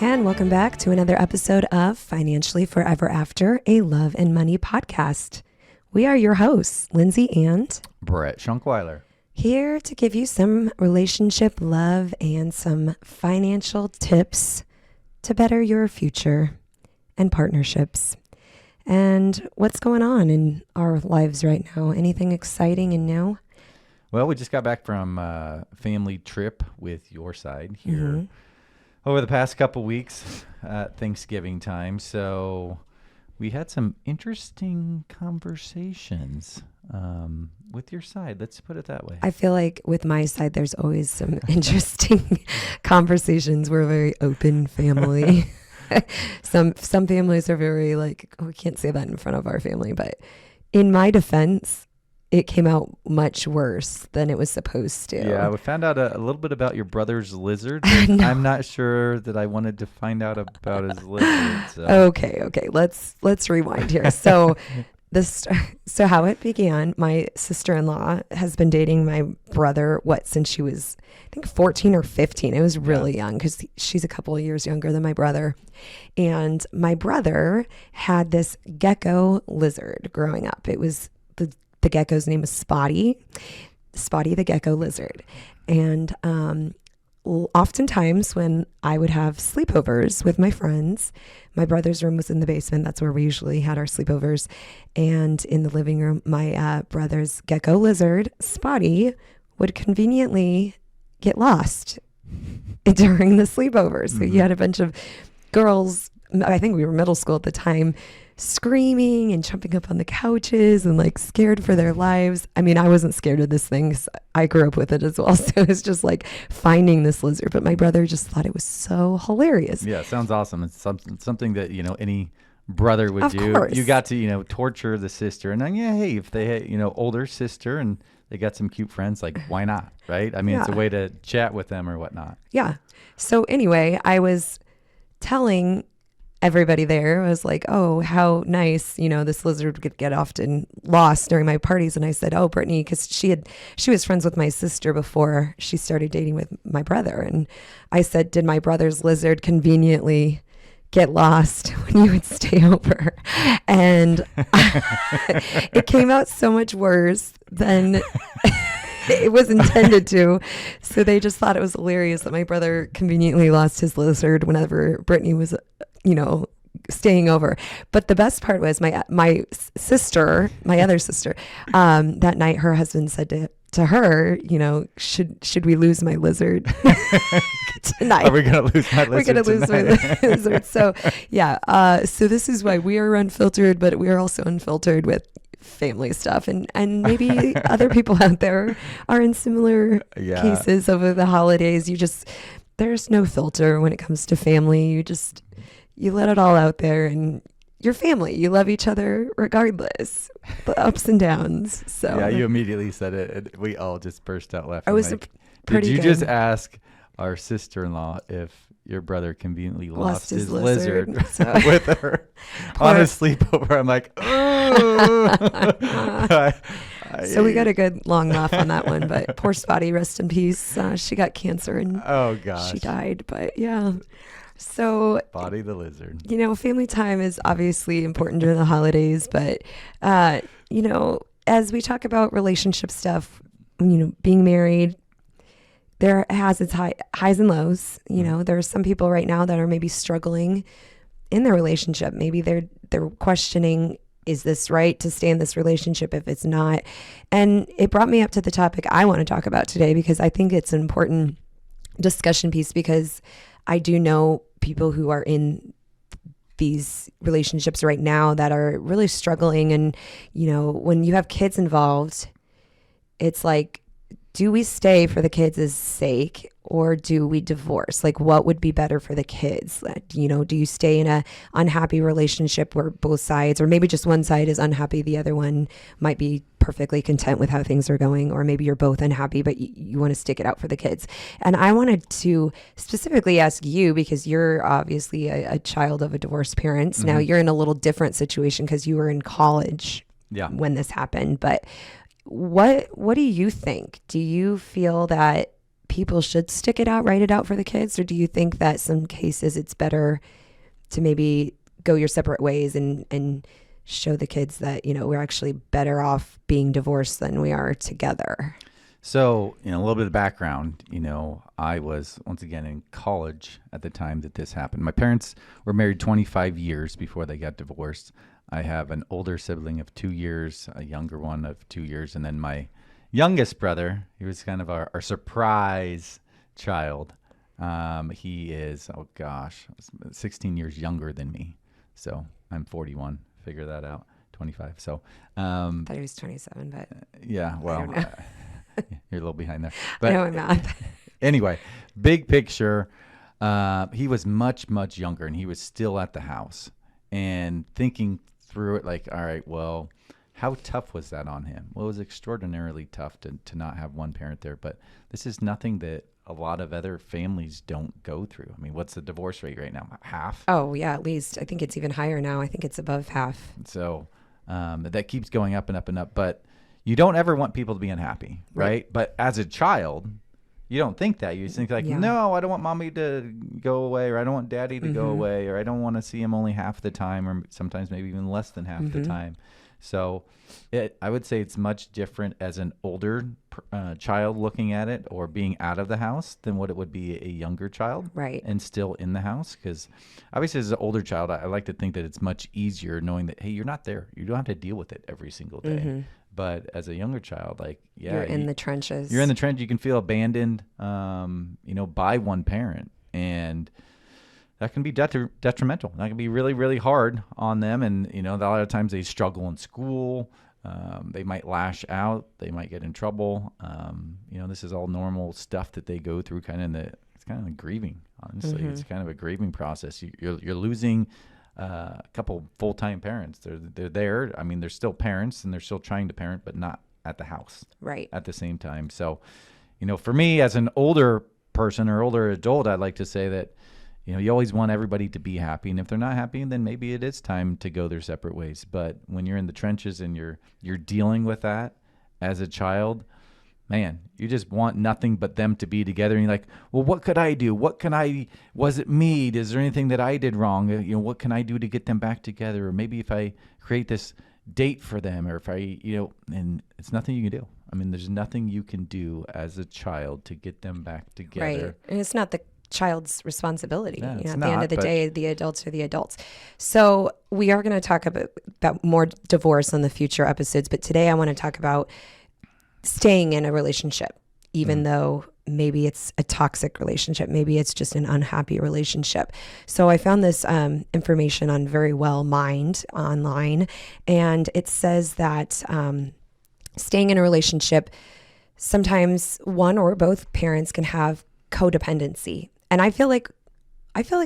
And welcome back to another episode of Financially Forever After, a love and money podcast. We are your hosts, Lindsay and Brett Schunkweiler, here to give you some relationship love and some financial tips to better your future and partnerships. And what's going on in our lives right now? Anything exciting and new? Well, we just got back from a family trip with your side here over the past couple weeks at Thanksgiving time. So we had some interesting conversations with your side. Let's put it that way. I feel like with my side, there's always some interesting conversations. We're a very open family. Some families are very like, oh, we can't say that in front of our family. But in my defense, it came out much worse than it was supposed to. Yeah, we found out a little bit about your brother's lizard. No. I'm not sure that I wanted to find out about his lizard. So. Okay. Let's rewind here. So so how it began, my sister-in-law has been dating my brother, since she was, I think 14 or 15. It was really young because she's a couple of years younger than my brother. And my brother had this gecko lizard growing up. It was the gecko's name was Spotty the gecko lizard. And oftentimes when I would have sleepovers with my friends, my brother's room was in the basement. That's where we usually had our sleepovers. And in the living room, my brother's gecko lizard, Spotty, would conveniently get lost during the sleepovers. So you had a bunch of girls, I think we were middle school at the time, screaming and jumping up on the couches and like scared for their lives. I mean, I wasn't scared of this thing. I grew up with it as well. So it was just like finding this lizard. But my brother just thought it was so hilarious. Yeah, it sounds awesome. It's something that, any brother would do. Course. You got to, torture the sister. And then, hey, if they had, older sister and they got some cute friends, like, why not? Right? I mean, it's a way to chat with them or whatnot. Yeah. So anyway, I was telling everybody there, was like, oh, how nice, this lizard would get often lost during my parties. And I said, oh, Brittany, because she was friends with my sister before she started dating with my brother. And I said, did my brother's lizard conveniently get lost when you would stay over? And it came out so much worse than it was intended to. So they just thought it was hilarious that my brother conveniently lost his lizard whenever Brittany was staying over. But the best part was my sister, my other sister, that night her husband said to her, should we lose my lizard tonight? Are we going to lose my lizard? We're going to lose my lizard. So yeah. So this is why we are unfiltered, but we are also unfiltered with family stuff, and maybe other people out there are in similar cases over the holidays. There's no filter when it comes to family. You let it all out there, and your family, you love each other regardless, the ups and downs. So yeah, you immediately said it, and we all just burst out laughing. I was pretty Did you good. just ask our sister-in-law if your brother conveniently lost his lizard with her on a sleepover? I'm like, oh. So we got a good long laugh on that one, but poor Spotty, rest in peace. She got cancer and she died, but yeah. So Spotty the lizard. Family time is obviously important during the holidays, but as we talk about relationship stuff, being married, there has its highs and lows. There are some people right now that are maybe struggling in their relationship. Maybe they're questioning, is this right to stay in this relationship if it's not? And it brought me up to the topic I want to talk about today, because I think it's an important discussion piece, because I do know people who are in these relationships right now that are really struggling. And, when you have kids involved, it's like, do we stay for the kids' sake, or do we divorce? Like, what would be better for the kids? Do you stay in a unhappy relationship where both sides, or maybe just one side is unhappy, the other one might be perfectly content with how things are going, or maybe you're both unhappy, but you want to stick it out for the kids. And I wanted to specifically ask you, because you're obviously a child of a divorced parents. Mm-hmm. Now you're in a little different situation because you were in college when this happened. But what do you think? Do you feel that people should stick it out, write it out for the kids? Or do you think that some cases it's better to maybe go your separate ways and show the kids that, we're actually better off being divorced than we are together? So, a little bit of background, I was once again in college at the time that this happened. My parents were married 25 years before they got divorced. I have an older sibling of 2 years, a younger one of 2 years, and then my youngest brother, he was kind of our surprise child. He is, 16 years younger than me. So I'm 41. Figure that out. 25. So, I thought he was 27, but yeah, well, you're a little behind there. But I know my math. Anyway, big picture, he was much, much younger, and he was still at the house and thinking through it like, all right, well, how tough was that on him? Well, it was extraordinarily tough to not have one parent there, but this is nothing that a lot of other families don't go through. I mean, what's the divorce rate right now? Half? Oh, yeah, at least. I think it's even higher now. I think it's above half. So that keeps going up and up and up, but you don't ever want people to be unhappy, right? But as a child, you don't think that. You think like, no, I don't want mommy to go away, or I don't want daddy to go away, or I don't want to see him only half the time, or sometimes maybe even less than half the time. So I would say it's much different as an older child looking at it or being out of the house than what it would be a younger child, right? And still in the house. Because obviously as an older child, I like to think that it's much easier knowing that, hey, you're not there. You don't have to deal with it every single day. But as a younger child, like, you're in the trenches. You're in the trench. You can feel abandoned, by one parent. And that can be detrimental. That can be really, really hard on them. And, a lot of times they struggle in school. They might lash out. They might get in trouble. This is all normal stuff that they go through it's kind of like grieving, honestly. It's kind of a grieving process. You're losing a couple full-time parents. They're there. I mean, they're still parents and they're still trying to parent, but not at the house. Right. At the same time. So, for me as an older person or older adult, I'd like to say that, you always want everybody to be happy. And if they're not happy, then maybe it is time to go their separate ways. But when you're in the trenches and you're dealing with that as a child, man, you just want nothing but them to be together. And you're like, well, what could I do? Was it me? Is there anything that I did wrong? What can I do to get them back together? Or maybe if I create this date for them, or if I, and it's nothing you can do. I mean, there's nothing you can do as a child to get them back together. Right. And it's not the child's responsibility. Yeah, at the end of the day, the adults are the adults. So we are going to talk about more divorce on the future episodes, but today I want to talk about staying in a relationship, even though maybe it's a toxic relationship, maybe it's just an unhappy relationship. So I found this information on Very Well Mind online, and it says that staying in a relationship, sometimes one or both parents can have codependency. And I feel like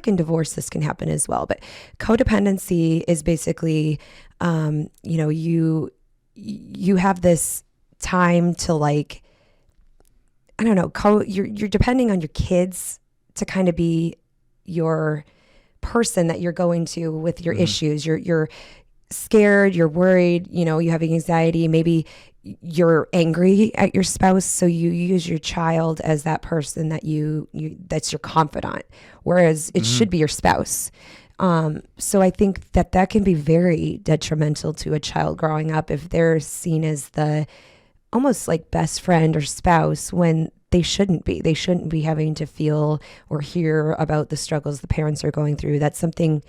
in divorce this can happen as well. But codependency is basically, you have this time to, like, I don't know, you're depending on your kids to kind of be your person that you're going to with your issues. You're scared, you're worried, you have anxiety, maybe you're angry at your spouse, so you use your child as that person that that's your confidant, whereas it should be your spouse. So I think that can be very detrimental to a child growing up if they're seen as the almost like best friend or spouse when they shouldn't be. They shouldn't be having to feel or hear about the struggles the parents are going through. That's something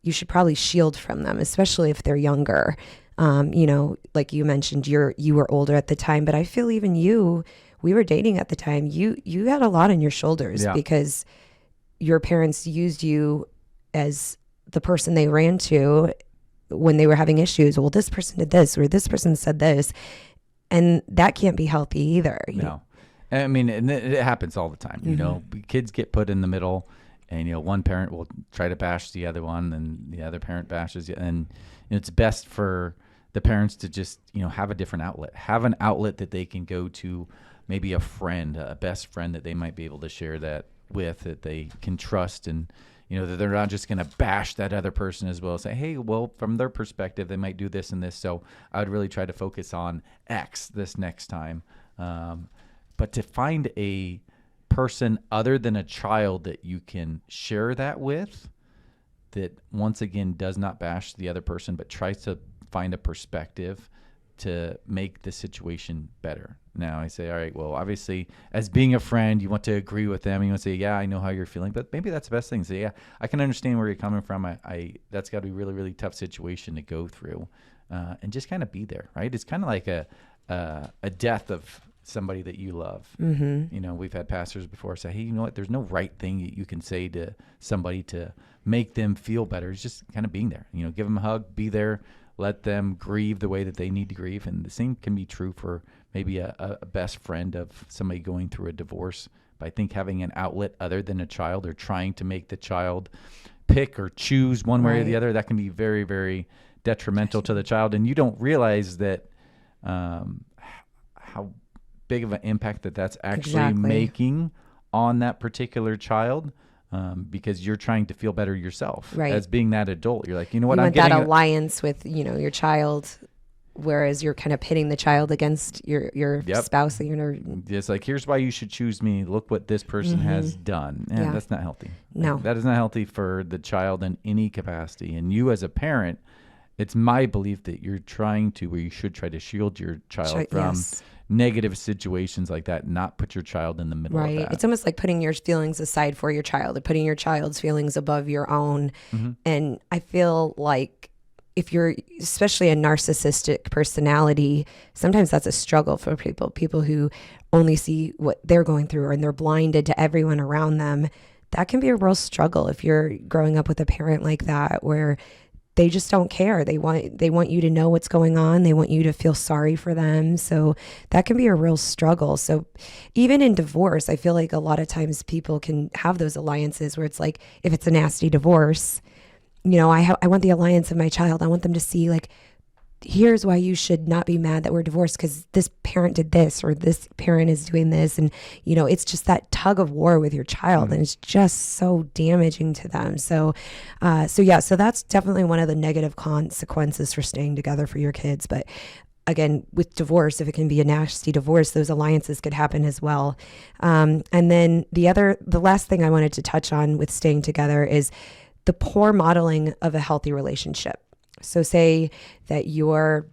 you should probably shield from them, especially if they're younger. Like you mentioned, you were older at the time, but I feel even we were dating at the time. You had a lot on your shoulders because your parents used you as the person they ran to when they were having issues. Well, this person did this, or this person said this, and that can't be healthy either. No, I mean, and it happens all the time. Kids get put in the middle, and one parent will try to bash the other one, and the other parent bashes you, and it's best for the parents to just have a different outlet, have an outlet that they can go to, maybe a friend, a best friend that they might be able to share that with, that they can trust, and that they're not just going to bash that other person as well. Say, hey, well, from their perspective, they might do this and this, so I would really try to focus on X this next time. But to find a person other than a child that you can share that with, that once again does not bash the other person, but tries to find a perspective to make the situation better. Now I say, all right, well, obviously as being a friend, you want to agree with them. You want to say, yeah, I know how you're feeling, but maybe that's the best thing to say. Yeah, I can understand where you're coming from. I that's got to be a really, really tough situation to go through, and just kind of be there, right? It's kind of like a death of somebody that you love. Mm-hmm. You know, we've had pastors before say, hey, you know what? There's no right thing you can say to somebody to make them feel better. It's just kind of being there. You know, give them a hug, be there, let them grieve the way that they need to grieve. And the same can be true for maybe a best friend of somebody going through a divorce. But I think having an outlet other than a child, or trying to make the child pick or choose one way or the other, that can be very, very detrimental to the child. And you don't realize that how big of an impact that's actually making on that particular child, because you're trying to feel better yourself as being that adult. You're like, you know what, you I'm want getting that alliance with, you know, your child, whereas you're kind of pitting the child against your spouse. That you're just like, here's why you should choose me. Look what this person has done. And that's not healthy. No, that is not healthy for the child in any capacity. And you as a parent, it's my belief that you're trying to, or you should try to shield your child from negative situations like that, not put your child in the middle of that. It's almost like putting your feelings aside for your child, or putting your child's feelings above your own. And I feel like if you're especially a narcissistic personality, sometimes that's a struggle for people who only see what they're going through, and they're blinded to everyone around them. That can be a real struggle if you're growing up with a parent like that, where they just don't care. They want you to know what's going on. They want you to feel sorry for them. So that can be a real struggle. So even in divorce, I feel like a lot of times people can have those alliances where it's like, if it's a nasty divorce, you know, I want the alliance of my child. I want them to see, like, here's why you should not be mad that we're divorced, because this parent did this, or this parent is doing this. And, you know, it's just that tug of war with your child, and it's just so damaging to them. So that's definitely one of the negative consequences for staying together for your kids. But again, with divorce, if it can be a nasty divorce, those alliances could happen as well. And then the last thing I wanted to touch on with staying together is the poor modeling of a healthy relationship. So say that you're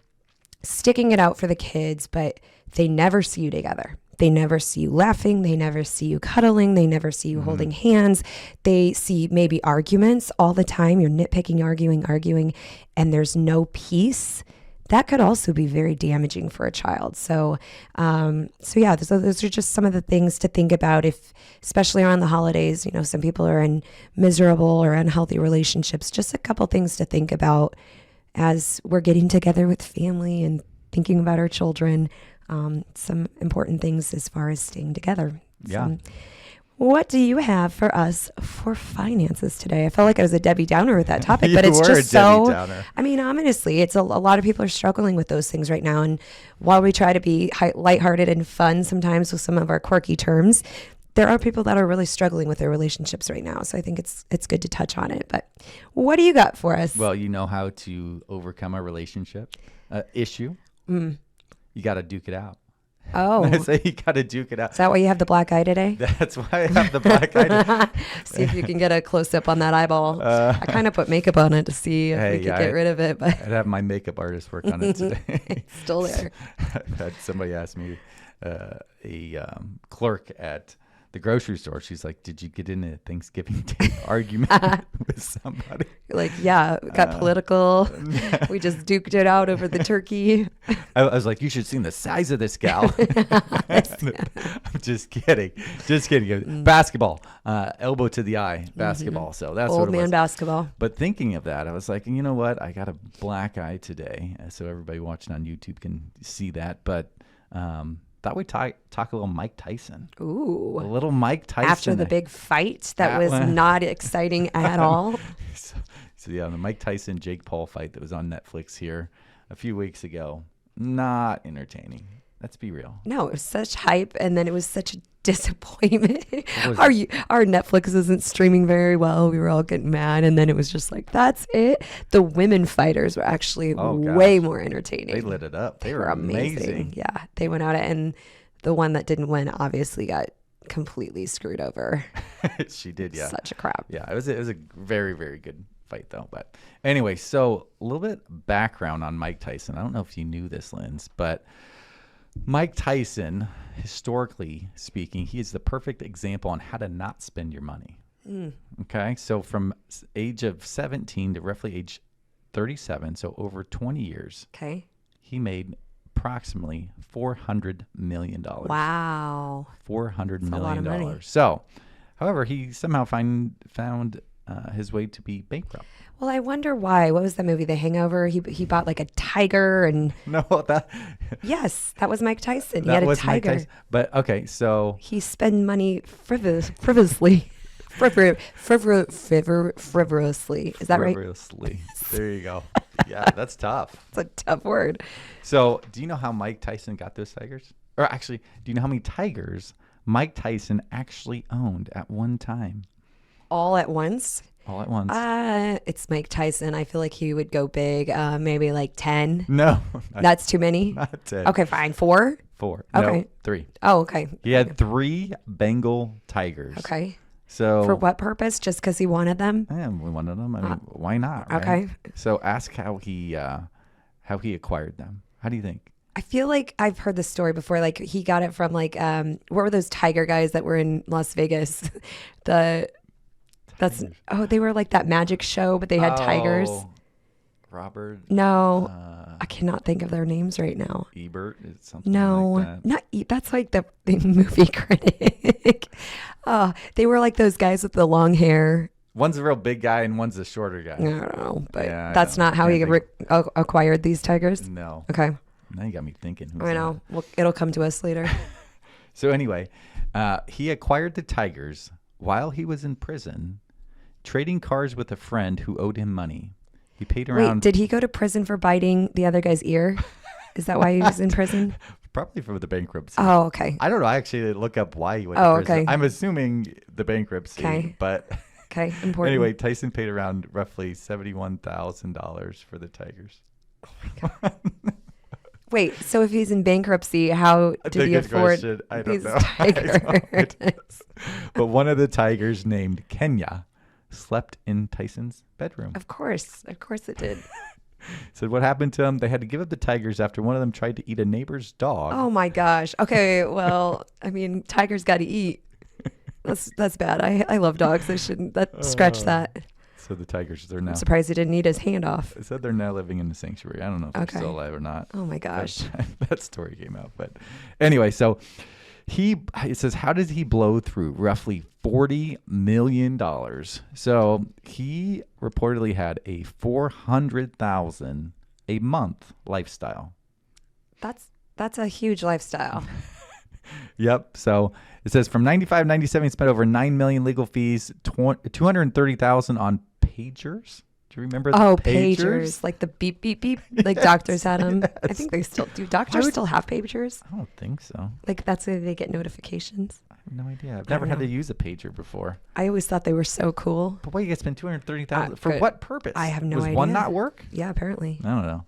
sticking it out for the kids, but they never see you together. They never see you laughing. They never see you cuddling. They never see you holding hands. They see maybe arguments all the time. You're nitpicking, arguing, and there's no peace. That could also be very damaging for a child. So those are just some of the things to think about, especially around the holidays. You know, some people are in miserable or unhealthy relationships. Just a couple things to think about as we're getting together with family and thinking about our children. Some important things as far as staying together. Yeah. What do you have for us for finances today? I felt like I was a Debbie Downer with that topic, but it's just so, I mean, honestly, it's a lot of people are struggling with those things right now. And while we try to be lighthearted and fun sometimes with some of our quirky terms, there are people that are really struggling with their relationships right now. So I think it's good to touch on it. But what do you got for us? Well, you know how to overcome a relationship issue. You got to duke it out. Oh. So you got to duke it out. Is that why you have the black eye today? That's why I have the black eye. See if you can get a close-up on that eyeball. I kind of put makeup on it to see if we could get rid of it. But I'd have my makeup artist work on it today. It's still there. I had somebody ask me, a clerk at the grocery store, she's like, did you get in a Thanksgiving Day argument with somebody? Like, yeah, it got political. We just duked it out over the turkey. I was like, you should have seen the size of this gal. I'm just kidding. Basketball, elbow to the eye, basketball. So that's old what it man was. Basketball. But thinking of that, I was like, you know what? I got a black eye today. So everybody watching on YouTube can see that. But thought we'd talk a little Mike Tyson. Ooh. A little Mike Tyson. After the big fight that was not exciting at all. So yeah, the Mike Tyson, Jake Paul fight that was on Netflix here a few weeks ago. Not entertaining. Let's be real. No, it was such hype, and then it was such a disappointment. Our Netflix isn't streaming very well. We were all getting mad, and then it was just like, that's it. The women fighters were actually way more entertaining. They lit it up. They were amazing. Yeah, they went out, and the one that didn't win obviously got completely screwed over. She did, yeah. Such a crap. Yeah, it was a very, very good fight, though. But anyway, so a little bit background on Mike Tyson. I don't know if you knew this, Linz, but Mike Tyson, historically speaking, he is the perfect example on how to not spend your money. Okay, so from age of 17 to roughly age 37, so over 20 years, Okay. he made approximately $400 million. Wow. $400 That's a lot of million. money. So, however, he somehow found his way to be bankrupt. Well, I wonder why. What was that movie, The Hangover? He bought like a tiger and No, that yes, that was Mike Tyson. He that had a was Mike tiger. Tyson. But okay, so He spent money frivolously. Frivolously. Is that right? frivolously. There you go. Yeah, that's tough. It's a tough word. So, do you know how Mike Tyson got those tigers? Or actually, do you know how many tigers Mike Tyson actually owned at one time? All at once? All at once? It's Mike Tyson. I feel like he would go big. Maybe like 10. No. That's too many? Not 10. Okay, fine. 4? 4. Okay. No, 3. Oh, okay. He had 3 Bengal tigers. Okay. So For what purpose? Just because he wanted them? yeah, we wanted them. I mean, why not? Right? Okay. So ask how he acquired them. How do you think? I feel like I've heard this story before. Like he got it from like what were those tiger guys that were in Las Vegas? They were like that magic show, but they had tigers. Robert. No, I cannot think of their names right now. Ebert is something No, like that. not that's like the movie critic. They were like those guys with the long hair. One's a real big guy and one's a shorter guy. I don't know, but Yeah, I that's know. not how Can't he think. acquired these tigers. No. Okay, Now you got me thinking. Who's I know. Well, it'll come to us later. So anyway, he acquired the tigers while he was in prison, trading cars with a friend who owed him money. He paid around. Wait, did he go to prison for biting the other guy's ear? Is that why he was in prison? Probably for the bankruptcy. Oh, okay. I don't know. I actually look up why he went Oh, to prison. okay. I'm assuming the bankruptcy, Okay. but Okay, important. anyway, Tyson paid around roughly $71,000 for the tigers. Wait, so if he's in bankruptcy, how That's did a he good afford question. I don't these know. tigers? But one of the tigers, named Kenya, slept in Tyson's bedroom. Of course it did. Said what happened to him? They had to give up the tigers after one of them tried to eat a neighbor's dog. Oh my gosh. Okay, well, I mean, tigers got to eat. That's bad. I love dogs. I shouldn't. Scratch that. So the tigers are now. I'm surprised he didn't eat his hand off. It said they're now living in the sanctuary. I don't know if they're Okay. still alive or not. Oh my gosh. That story came out. But anyway, so it says, how did he blow through roughly $40 million? So he reportedly had a $400,000 a month lifestyle. That's a huge lifestyle. Yep. So it says from 95 97, he spent over $9 million legal fees, $230,000 on pagers. Do you remember the Pagers, like the beep beep beep, like doctors had them. I think they still do. Doctors still have pagers. I don't think so. Like that's where they get notifications. I have no idea. I've never had to use a pager before. I always thought they were so cool. But why you guys spend $230,000 for good. what purpose? I have no Was idea. one not work? Yeah, apparently. I don't know.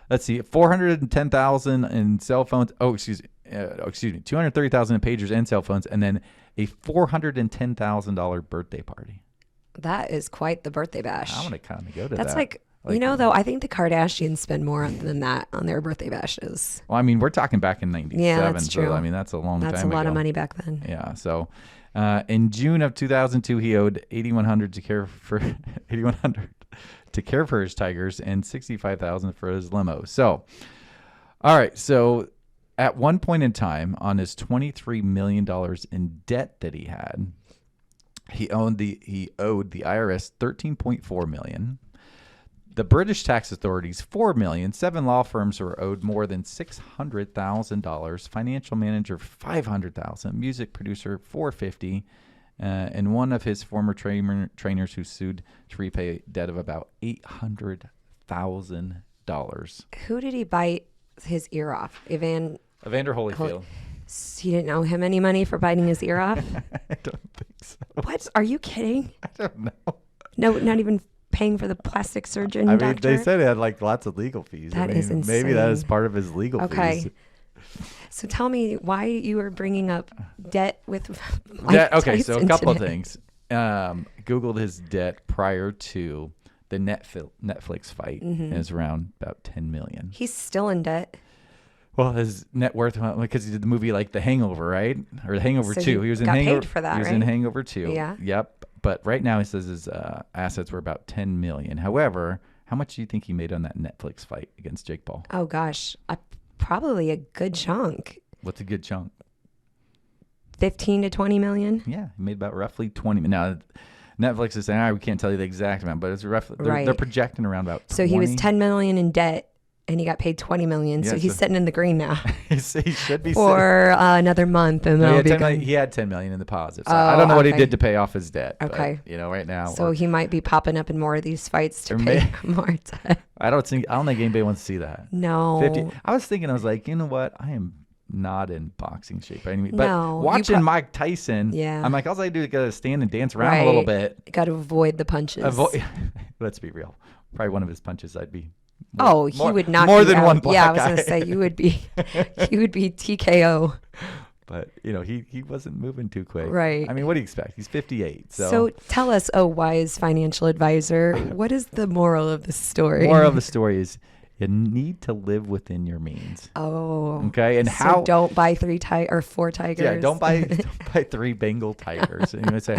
Let's see, $410,000 in cell phones. Excuse me, $230,000 in pagers and cell phones, and then a $410,000 birthday party. That is quite the birthday bash. I want to kind of go to That's that. like though, I think the Kardashians spend more than that on their birthday bashes. Well, I mean, we're talking back in '97. Yeah, that's true. So, I mean, that's a long time ago. That's a lot of money back then. Yeah. So, in June of 2002, he owed $8,100 to care for $8,100 to care for his tigers and $65,000 for his limo. So, all right. So, at one point in time, on his $23 million in debt that he had, he owed the IRS $13.4 million. The British tax authorities $4 million. 7 law firms were owed more than $600,000. Financial manager $500,000. Music producer $450,000. And one of his former trainers who sued to repay debt of about $800,000. Who did he bite his ear off? Evander Holyfield. He didn't owe him any money for biting his ear off? I don't think so. What? Are you kidding? I don't know. No, not even paying for the plastic surgeon I mean, doctor? they said it had like lots of legal fees. That I mean, is maybe that is insane. part of his legal Okay. fees. So tell me why you were bringing up debt with Mike Yeah, okay, so a Tyson couple of today. things. Googled his debt prior to the Netflix fight, and it's around about 10 million. He's still in debt. Well, his net worth because he did the movie like The Hangover, right? Or The Hangover So 2. he He was in got Hangover. paid for that, He was right? in Hangover 2. Yeah. Yep. But right now he says his assets were about 10 million. However, how much do you think he made on that Netflix fight against Jake Paul? Oh gosh, probably a good chunk. What's a good chunk? 15 to 20 million. Yeah, he made about roughly 20. Now, Netflix is saying, all right, we can't tell you the exact amount, but it's roughly, they're Right. projecting around about 20. So he was 10 million in debt and he got paid 20 million. So Yeah, he's so- sitting in the green now he should be for another month and No, that'll he, be had 10 good. million, he had 10 million in the positive. So Oh, I don't know what he okay. did to pay off his debt. Okay. But, right now. So he might be popping up in more of these fights to Or pay may- more debt. I don't think anybody wants to see that. No. 50. I was thinking, I was like, you know what? I am not in boxing shape by any means. But No, you watching Mike Tyson, Yeah. I'm like, all I do is gotta stand and dance around a little bit. Got to avoid the punches. Let's be real. Probably one of his punches, I'd be. He would knock more you than out. one black Yeah, I was eye. gonna say you would be TKO. But he wasn't moving too quick. Right. I mean, what do you expect? He's 58. So tell us, wise financial advisor, what is the moral of the story? Moral of the story is you need to live within your means. Oh. Okay. And So don't buy 4 tigers. Yeah, don't buy 3 Bengal tigers. And you would say,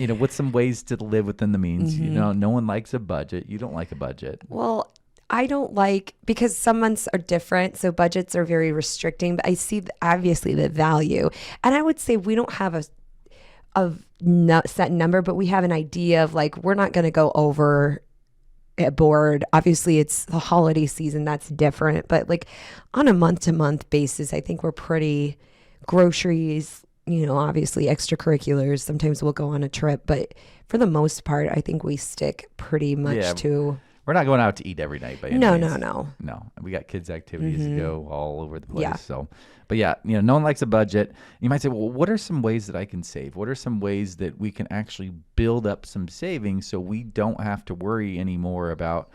what's some ways to live within the means? No one likes a budget. You don't like a budget. Well, I don't like, because some months are different, so budgets are very restricting, but I see obviously the value. And I would say we don't have a set number, but we have an idea of like, we're not going to go over a board. Obviously it's the holiday season, that's different, but like on a month-to-month basis, I think we're pretty groceries, obviously extracurriculars. Sometimes we'll go on a trip, but for the most part, I think we stick pretty much to. We're not going out to eat every night by any No. means. No. We got kids' activities to go all over the place. Yeah. So, but yeah, no one likes a budget. You might say, well, what are some ways that I can save? What are some ways that we can actually build up some savings so we don't have to worry anymore about,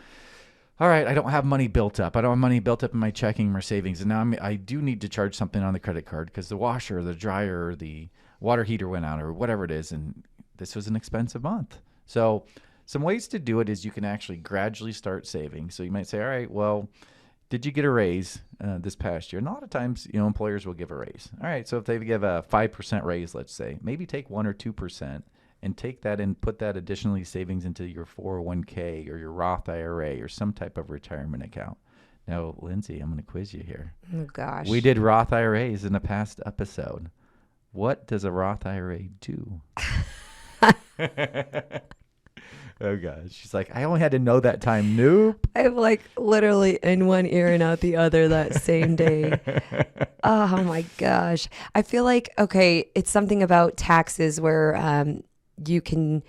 all right, I don't have money built up. I don't have money built up in my checking or savings. And now I do need to charge something on the credit card because the washer or the dryer or the water heater went out or whatever it is. And this was an expensive month. So some ways to do it is you can actually gradually start saving. So you might say, all right, well, did you get a raise this past year? And a lot of times, employers will give a raise. All right, so if they give a 5% raise, let's say, maybe take 1 or 2% and take that and put that additionally savings into your 401k or your Roth IRA or some type of retirement account. Now, Lindsay, I'm going to quiz you here. Oh gosh. We did Roth IRAs in a past episode. What does a Roth IRA do? Oh gosh, she's like, I only had to know that time. Nope. I'm like literally in one ear and out the other that same day. Oh my gosh. I feel like, okay, it's something about taxes where you can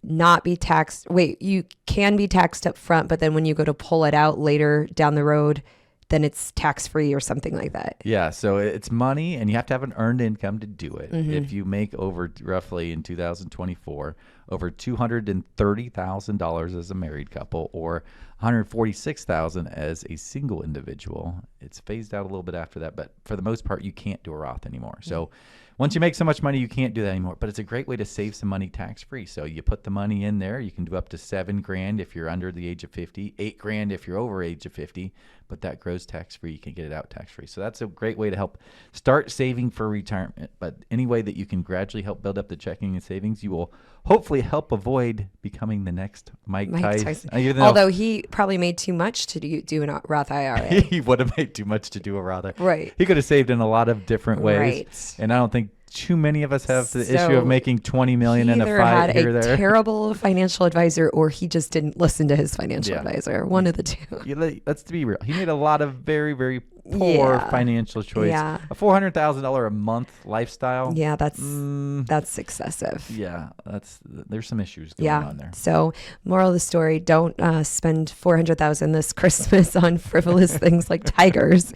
not be taxed. Wait, you can be taxed up front, but then when you go to pull it out later down the road, then it's tax-free or something like that. Yeah, so it's money, and you have to have an earned income to do it. If you make over, roughly in 2024, over $230,000 as a married couple or $146,000 as a single individual, it's phased out a little bit after that, but for the most part, you can't do a Roth anymore. So once you make so much money, you can't do that anymore. But it's a great way to save some money tax-free. So you put the money in there. You can do up to $7,000 if you're under the age of 50, $8,000 if you're over age of 50. But that grows tax-free. You can get it out tax-free. So that's a great way to help start saving for retirement. But any way that you can gradually help build up the checking and savings, you will hopefully help avoid becoming the next Mike Tyson. Although he probably made too much to do a Roth IRA. He would have made too much to do a Roth IRA. Right. He could have saved in a lot of different ways. Right. And I don't think too many of us have the issue of making $20 million in a Either fight had here or a there. terrible financial advisor or he just didn't listen to his financial advisor. One of the two. Let's be real. He made a lot of very, very poor financial choice. Yeah. A $400,000 a month lifestyle. Yeah, that's excessive. Yeah, there's some issues going on there. So, moral of the story: don't spend $400,000 this Christmas on frivolous things like tigers.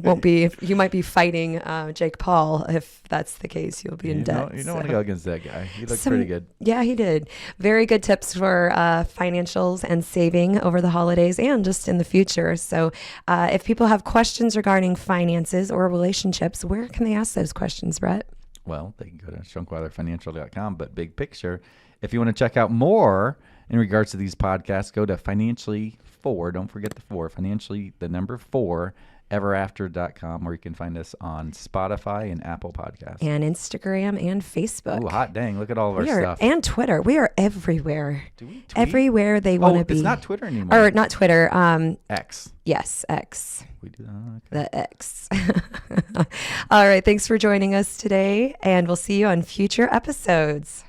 You might be fighting Jake Paul. If that's the case, you'll be in debt. You don't want to go against that guy. He looked pretty good. Yeah, he did. Very good tips for financials and saving over the holidays and just in the future. So, if people have questions questions regarding finances or relationships, where can they ask those questions, Brett? Well, they can go to shrunkweilerfinancial.com. But big picture, if you want to check out more in regards to these podcasts, go to financially 4. Don't forget the 4. Financially, the number 4, everafter.com, where you can find us on Spotify and Apple Podcasts. And Instagram and Facebook. Ooh, hot dang. Look at all of our stuff. And Twitter. We are everywhere. Do we tweet? Everywhere they want to be. It's not Twitter anymore. Or not Twitter. X. Yes, X. We do that. Okay. The X. All right. Thanks for joining us today, and we'll see you on future episodes.